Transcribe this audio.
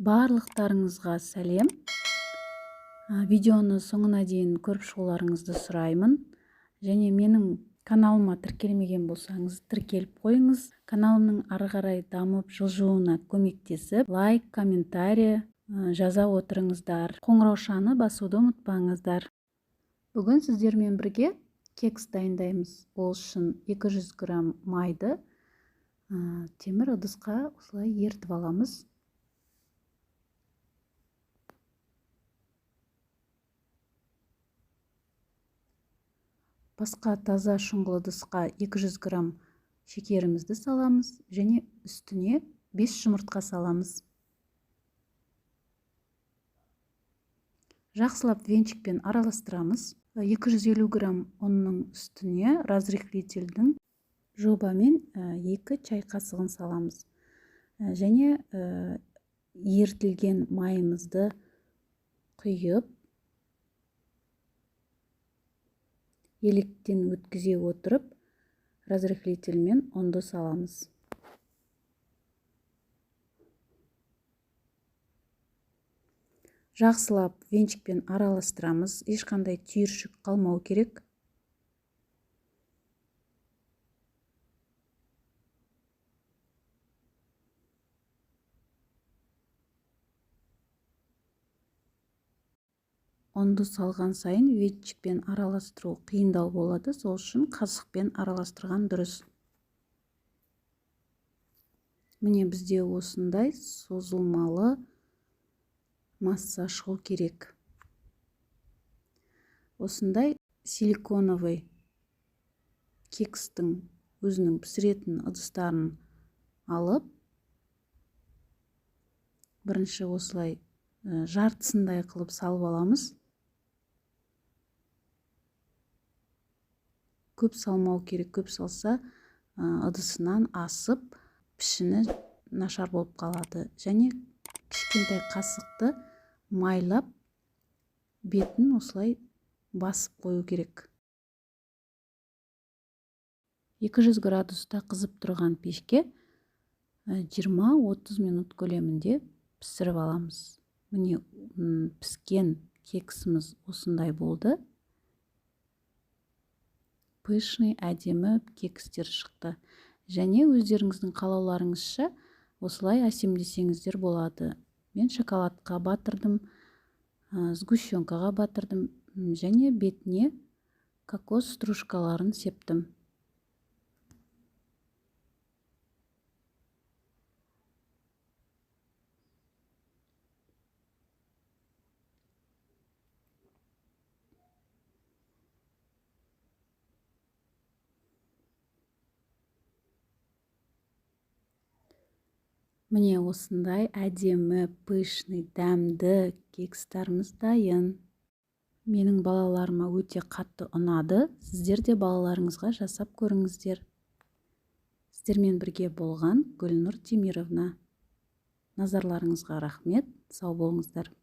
Барлықтарыңызға сәлем. Видеоны соңына дейін көріп шығуларыңызды сұраймын. Және менің каналыма тіркелмеген болсаңыз, тіркеліп қойыңыз. Каналымның ары қарай дамып жылжуына көмектесіп, лайк, комментарий жаза отырыңыздар. Қоңыраушаны басуды ұмытпаңыздар. Бүгін сіздермен бірге кекс дайындаймыз. Ол үшін 200 грамм майды темір ыдысқа осылай ертіп аламыз. Басқа таза шұңғыл ыдысқа 200 грамм шекерімізді саламыз және үстіне 5 жұмыртқа саламыз. Жақсылап венчикпен араластырамыз. 250 грамм ұнның үстіне разрыхлительдің жобамен 2 чай қасығын саламыз. Және ертілген майымызды құйып, електен өткізе отырып, разрыхлительмен ұнды саламыз. Жақсылап венчикпен араластырамыз. Ешқандай түйіршік қалмау керек. Ұнды салған сайын венчикпен араластыру қиындау болады, сол үшін қасықпен араластырған дұрыс. Міне бізде осындай созылмалы масса шығу керек. Осындай силиконовый кекстің өзінің пісіретін ыдыстарын алып, бірінші осылай жартысындай қылып салып аламыз. Көп салмау керек, көп салса ыдысынан асып, пішіні нашар болып қалады. Және кішкентай қасықты майлап, бетін осылай басып қою керек. 200 градуста қызып тұрған пешке 20-30 минут көлемінде пісіріп аламыз. Міне піскен кексіміз осындай болды. Пышный, әдемі кекстер шықты. Және өздеріңіздің қалауларыңызша осылай әсемдесеңіздер болады. Мен шоколадқа батырдым, сгущенкаға батырдым және бетіне кокос стружкаларын септім. Міне осындай әдемі, пышный, дәмді кекстарымыз дайын. Менің балаларыма өте қатты ұнады. Сіздер де балаларыңызға жасап көріңіздер. Сіздермен бірге болған Гүлнұр Темировна. Назарларыңызға рахмет. Сау болыңыздар.